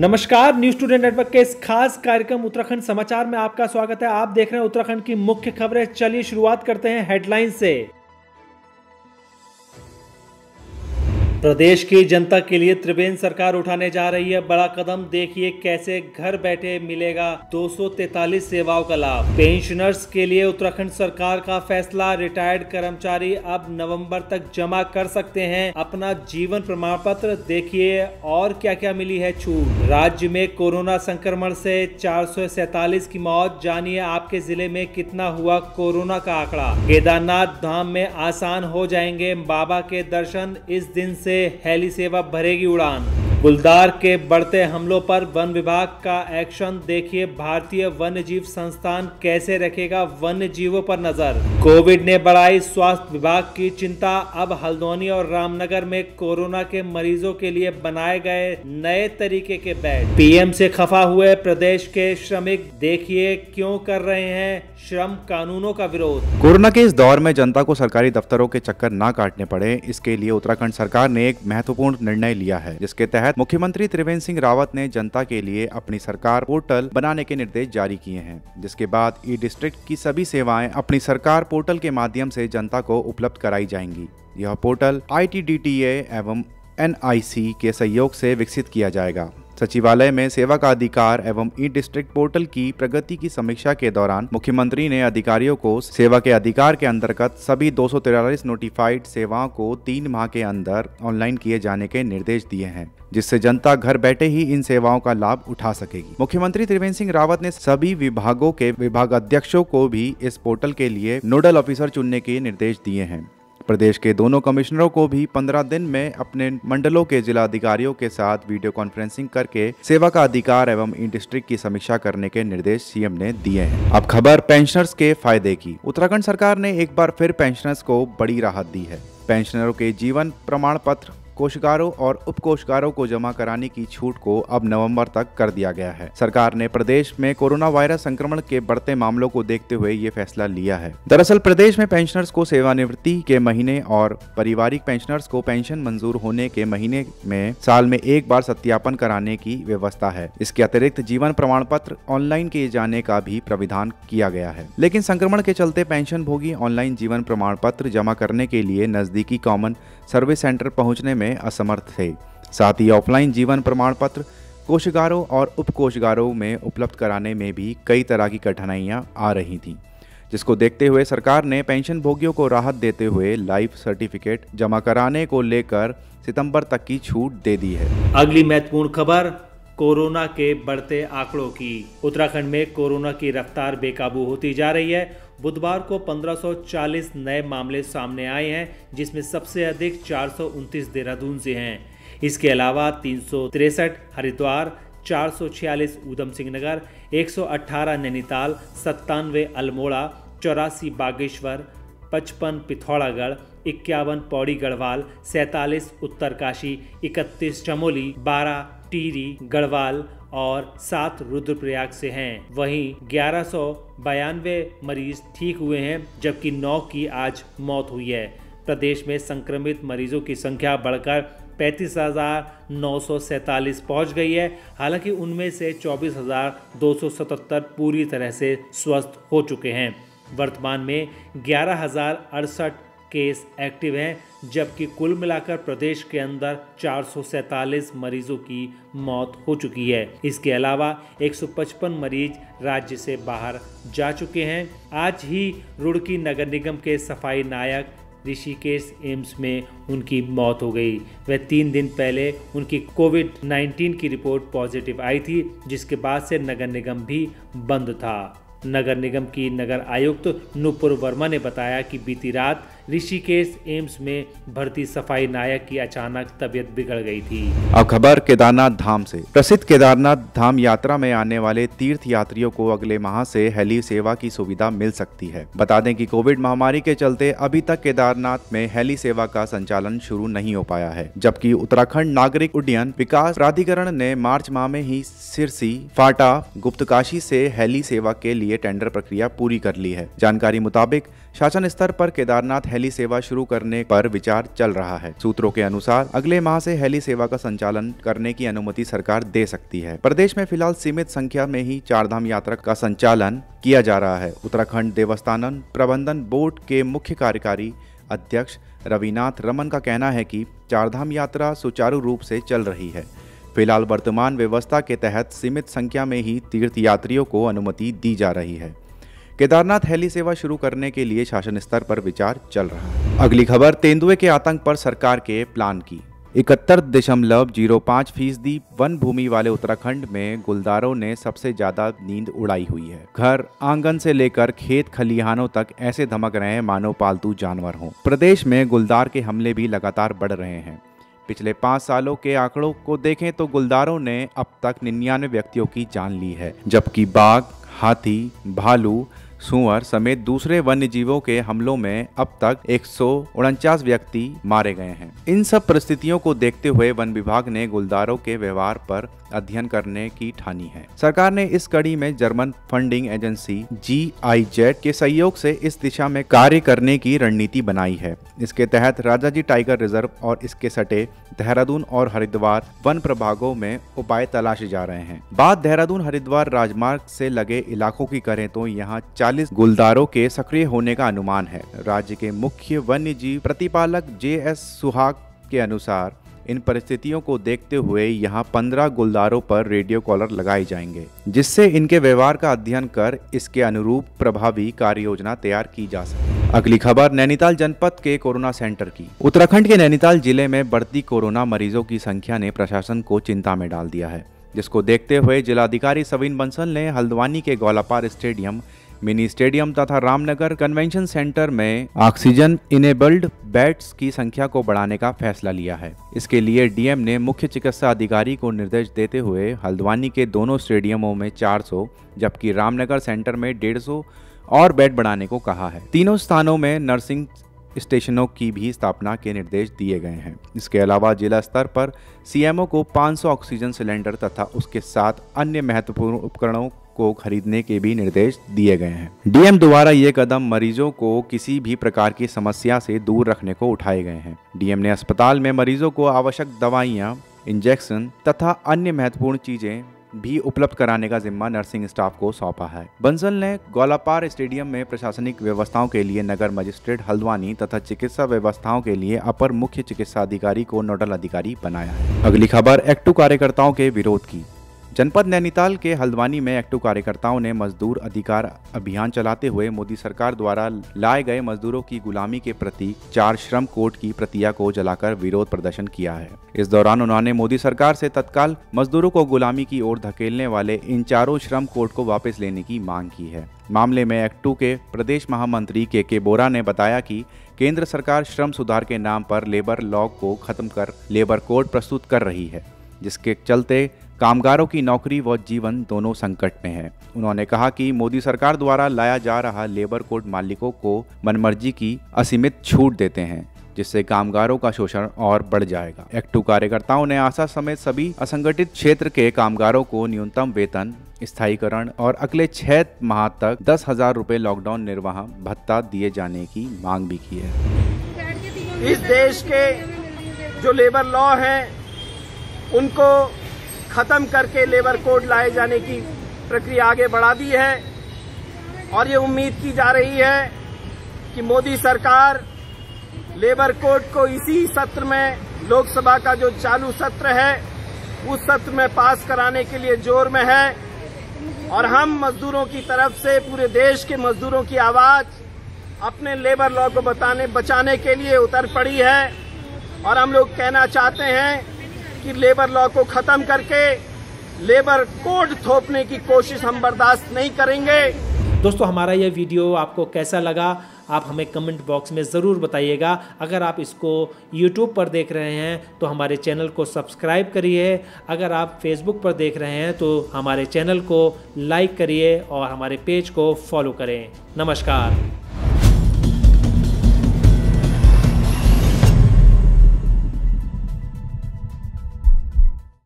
नमस्कार, news today network के इस खास कार्यक्रम उत्तराखंड समाचार में आपका स्वागत है। आप देख रहे हैं उत्तराखंड की मुख्य खबरें। चलिए शुरुआत करते हैं हेडलाइन से। प्रदेश की जनता के लिए त्रिवेंद्र सरकार उठाने जा रही है बड़ा कदम। देखिए कैसे घर बैठे मिलेगा 243 सेवाओं का लाभ। पेंशनर्स के लिए उत्तराखंड सरकार का फैसला। रिटायर्ड कर्मचारी अब नवंबर तक जमा कर सकते हैं अपना जीवन प्रमाण पत्र। देखिए और क्या क्या मिली है छूट। राज्य में कोरोना संक्रमण से 447 की मौत। जानिए आपके जिले में कितना हुआ कोरोना का आंकड़ा। केदारनाथ धाम में आसान हो जाएंगे बाबा के दर्शन। इस दिन से हेली सेवा भरेगी उड़ान। गुलदार के बढ़ते हमलों पर वन विभाग का एक्शन। देखिए भारतीय वन्य जीव संस्थान कैसे रखेगा वन्य जीवों पर नजर। कोविड ने बढ़ाई स्वास्थ्य विभाग की चिंता। अब हल्द्वानी और रामनगर में कोरोना के मरीजों के लिए बनाए गए नए तरीके के बेड। पीएम से खफा हुए प्रदेश के श्रमिक। देखिए क्यों कर रहे हैं श्रम कानूनों का विरोध। कोरोना के इस दौर में जनता को सरकारी दफ्तरों के चक्कर ना काटने पड़े, इसके लिए उत्तराखंड सरकार ने एक महत्वपूर्ण निर्णय लिया है, जिसके तहत मुख्यमंत्री त्रिवेंद्र सिंह रावत ने जनता के लिए अपनी सरकार पोर्टल बनाने के निर्देश जारी किए हैं, जिसके बाद ई डिस्ट्रिक्ट की सभी सेवाएं अपनी सरकार पोर्टल के माध्यम से जनता को उपलब्ध कराई जाएंगी। यह पोर्टल ITDTA एवं NIC के सहयोग से विकसित किया जाएगा। सचिवालय में सेवा का अधिकार एवं ई डिस्ट्रिक्ट पोर्टल की प्रगति की समीक्षा के दौरान मुख्यमंत्री ने अधिकारियों को सेवा के अधिकार के अंतर्गत सभी 243 नोटिफाइड सेवाओं को 3 माह के अंदर ऑनलाइन किए जाने के निर्देश दिए हैं, जिससे जनता घर बैठे ही इन सेवाओं का लाभ उठा सकेगी। मुख्यमंत्री त्रिवेंद्र सिंह रावत ने सभी विभागों के विभागाध्यक्षों को भी इस पोर्टल के लिए नोडल ऑफिसर चुनने के निर्देश दिए हैं। प्रदेश के दोनों कमिश्नरों को भी 15 दिन में अपने मंडलों के जिला अधिकारियों के साथ वीडियो कॉन्फ्रेंसिंग करके सेवा का अधिकार एवं ई डिस्ट्रिक्ट की समीक्षा करने के निर्देश सीएम ने दिए हैं। अब खबर पेंशनर्स के फायदे की। उत्तराखंड सरकार ने एक बार फिर पेंशनर्स को बड़ी राहत दी है। पेंशनरों के जीवन प्रमाण पत्र, कोषागारों और उपकोषागारों को जमा कराने की छूट को अब नवंबर तक कर दिया गया है। सरकार ने प्रदेश में कोरोना वायरस संक्रमण के बढ़ते मामलों को देखते हुए ये फैसला लिया है। दरअसल प्रदेश में पेंशनर्स को सेवानिवृत्ति के महीने और पारिवारिक पेंशनर्स को पेंशन मंजूर होने के महीने में साल में एक बार सत्यापन कराने की व्यवस्था है। इसके अतिरिक्त जीवन प्रमाण पत्र ऑनलाइन किए जाने का भी प्राविधान किया गया है, लेकिन संक्रमण के चलते पेंशन भोगी ऑनलाइन जीवन प्रमाण पत्र जमा करने के लिए नजदीकी कॉमन सर्विस सेंटर पहुंचने में असमर्थ थे। साथ ही ऑफलाइन जीवन प्रमाण पत्र कोषागारों और उपकोषागारों में उपलब्ध कराने में भी कई तरह की कठिनाइयां आ रही थीं, जिसको देखते हुए सरकार ने पेंशन भोगियों को राहत देते हुए लाइफ सर्टिफिकेट जमा कराने को लेकर सितंबर तक की छूट दे दी है। अगली महत्वपूर्ण खबर कोरोना के बढ़ते आंकड़ों की। उत्तराखंड में कोरोना की रफ्तार बेकाबू होती जा रही है। बुधवार को 1540 नए मामले सामने आए हैं, जिसमें सबसे अधिक 429 देहरादून से हैं। इसके अलावा 363 हरिद्वार, 446 ऊधम सिंह नगर, 118 नैनीताल, 97 अल्मोड़ा, 84 बागेश्वर, 55 पिथौरागढ़, 51 पौड़ी गढ़वाल, 47 उत्तरकाशी, 31 चमोली, 12 टिहरी गढ़वाल और 7 रुद्रप्रयाग से हैं। वहीं 1192 मरीज ठीक हुए हैं, जबकि 9 की आज मौत हुई है। प्रदेश में संक्रमित मरीजों की संख्या बढ़कर 35,947 पहुंच गई है। हालांकि उनमें से 24,277 पूरी तरह से स्वस्थ हो चुके हैं। वर्तमान में 11,068 केस एक्टिव हैं, जबकि कुल मिलाकर प्रदेश के अंदर 447 मरीजों की मौत हो चुकी है। इसके अलावा 155 मरीज राज्य से बाहर जा चुके हैं। आज ही रुड़की नगर निगम के सफाई नायक ऋषिकेश एम्स में उनकी मौत हो गई। वह 3 दिन पहले उनकी कोविड-19 की रिपोर्ट पॉजिटिव आई थी, जिसके बाद से नगर निगम भी बंद था। नगर निगम की नगर आयुक्त नुपुर वर्मा ने बताया कि बीती रात ऋषिकेश एम्स में भर्ती सफाई नायक की अचानक तबीयत बिगड़ गई थी। अब खबर केदारनाथ धाम से। प्रसिद्ध केदारनाथ धाम यात्रा में आने वाले तीर्थ यात्रियों को अगले माह से हेली सेवा की सुविधा मिल सकती है। बता दें कि कोविड महामारी के चलते अभी तक केदारनाथ में हेली सेवा का संचालन शुरू नहीं हो पाया है, जबकि उत्तराखंड नागरिक उड्डयन विकास प्राधिकरण ने मार्च माह में ही सिरसी, फाटा, गुप्तकाशी से हेली सेवा के लिए टेंडर प्रक्रिया पूरी कर ली है। जानकारी मुताबिक शासन स्तर पर केदारनाथ हेली सेवा शुरू करने पर विचार चल रहा है। सूत्रों के अनुसार अगले माह से हेली सेवा का संचालन करने की अनुमति सरकार दे सकती है। प्रदेश में फिलहाल सीमित संख्या में ही चारधाम यात्रा का संचालन किया जा रहा है। उत्तराखंड देवस्थानम प्रबंधन बोर्ड के मुख्य कार्यकारी अध्यक्ष रविनाथ रमन का कहना है कि चारधाम यात्रा सुचारू रूप से चल रही है। फिलहाल वर्तमान व्यवस्था के तहत सीमित संख्या में ही तीर्थ यात्रियों को अनुमति दी जा रही है। केदारनाथ हेली सेवा शुरू करने के लिए शासन स्तर पर विचार चल रहा है। अगली खबर, तेंदुए के आतंक पर सरकार के प्लान की। 71.05% वन भूमि वाले उत्तराखंड में गुलदारों ने सबसे ज्यादा नींद उड़ाई हुई है। घर आंगन से लेकर खेत खलिहानों तक ऐसे धमक रहे हैं मानो पालतू जानवर हों। प्रदेश में गुलदार के हमले भी लगातार बढ़ रहे हैं। पिछले 5 सालों के आंकड़ों को देखें तो गुलदारों ने अब तक 99 व्यक्तियों की जान ली है, जबकि बाघ, हाथी, भालू, सूअर समेत दूसरे वन्य जीवों के हमलों में अब तक 149 व्यक्ति मारे गए हैं। इन सब परिस्थितियों को देखते हुए वन विभाग ने गुलदारों के व्यवहार पर अध्ययन करने की ठानी है। सरकार ने इस कड़ी में जर्मन फंडिंग एजेंसी GIZ के सहयोग से इस दिशा में कार्य करने की रणनीति बनाई है। इसके तहत राजाजी टाइगर रिजर्व और इसके सटे देहरादून और हरिद्वार वन प्रभागों में उपाय तलाशे जा रहे हैं। बात देहरादून हरिद्वार राजमार्ग से लगे इलाकों की करें तो यहाँ 40 गुलदारों के सक्रिय होने का अनुमान है। राज्य के मुख्य वन्य जीव प्रतिपालक JS सुहाग के अनुसार इन परिस्थितियों को देखते हुए यहाँ 15 गुलदारों पर रेडियो कॉलर लगाए जाएंगे, जिससे इनके व्यवहार का अध्ययन कर इसके अनुरूप प्रभावी कार्य योजना तैयार की जा सके। अगली खबर, नैनीताल जनपद के कोरोना सेंटर की। उत्तराखंड के नैनीताल जिले में बढ़ती कोरोना मरीजों की संख्या ने प्रशासन को चिंता में डाल दिया है, जिसको देखते हुए जिलाधिकारी सविन बंसल ने हल्द्वानी के गौलापार स्टेडियम, मिनी स्टेडियम तथा रामनगर कन्वेंशन सेंटर में ऑक्सीजन इनेबल्ड बेड्स की संख्या को बढ़ाने का फैसला लिया है। इसके लिए डीएम ने मुख्य चिकित्सा अधिकारी को निर्देश देते हुए हल्द्वानी के दोनों स्टेडियमों में 400 जबकि रामनगर सेंटर में 150 और बेड बढ़ाने को कहा है। तीनों स्थानों में नर्सिंग स्टेशनों की भी स्थापना के निर्देश दिए गए हैं। इसके अलावा जिला स्तर पर CMO को 500 ऑक्सीजन सिलेंडर तथा उसके साथ अन्य महत्वपूर्ण उपकरणों को खरीदने के भी निर्देश दिए गए हैं। डीएम द्वारा ये कदम मरीजों को किसी भी प्रकार की समस्या से दूर रखने को उठाए गए हैं। डीएम ने अस्पताल में मरीजों को आवश्यक दवाइयां, इंजेक्शन तथा अन्य महत्वपूर्ण चीजें भी उपलब्ध कराने का जिम्मा नर्सिंग स्टाफ को सौंपा है। बंसल ने गौलापार स्टेडियम में प्रशासनिक व्यवस्थाओं के लिए नगर मजिस्ट्रेट हल्द्वानी तथा चिकित्सा व्यवस्थाओं के लिए अपर मुख्य चिकित्सा अधिकारी को नोडल अधिकारी बनाया है। अगली खबर, एक्टिव कार्यकर्ताओं के विरोध की। जनपद नैनीताल के हल्द्वानी में एक्टिव कार्यकर्ताओं ने मजदूर अधिकार अभियान चलाते हुए मोदी सरकार द्वारा लाए गए मजदूरों की गुलामी के प्रतीक 4 श्रम कोड की प्रतियां को जलाकर विरोध प्रदर्शन किया है। इस दौरान उन्होंने मोदी सरकार से तत्काल मजदूरों को गुलामी की ओर धकेलने वाले इन 4 श्रम कोड को वापस लेने की मांग की है। मामले में एक्टू के प्रदेश महामंत्री के बोरा ने बताया कि केंद्र सरकार श्रम सुधार के नाम पर लेबर लॉ को खत्म कर लेबर कोड प्रस्तुत कर रही है, जिसके चलते कामगारों की नौकरी व जीवन दोनों संकट में है। उन्होंने कहा कि मोदी सरकार द्वारा लाया जा रहा लेबर कोड मालिकों को मनमर्जी की असीमित छूट देते हैं, जिससे कामगारों का शोषण और बढ़ जाएगा। एक्टिव कार्यकर्ताओं ने आशा समेत सभी असंगठित क्षेत्र के कामगारों को न्यूनतम वेतन, स्थायीकरण और अगले 6 माह तक 10,000 रुपए लॉकडाउन निर्वाह भत्ता दिए जाने की मांग भी की है। इस देश के जो लेबर लॉ है उनको खत्म करके लेबर कोड लाए जाने की प्रक्रिया आगे बढ़ा दी है और ये उम्मीद की जा रही है कि मोदी सरकार लेबर कोड को इसी सत्र में, लोकसभा का जो चालू सत्र है उस सत्र में पास कराने के लिए जोर में है। और हम मजदूरों की तरफ से पूरे देश के मजदूरों की आवाज अपने लेबर लॉ को बचाने के लिए उतर पड़ी है और हम लोग कहना चाहते हैं कि लेबर लॉ को खत्म करके लेबर कोड थोपने की कोशिश हम बर्दाश्त नहीं करेंगे। दोस्तों, हमारा यह वीडियो आपको कैसा लगा आप हमें कमेंट बॉक्स में ज़रूर बताइएगा। अगर आप इसको YouTube पर देख रहे हैं तो हमारे चैनल को सब्सक्राइब करिए। अगर आप Facebook पर देख रहे हैं तो हमारे चैनल को लाइक करिए और हमारे पेज को फॉलो करें। नमस्कार।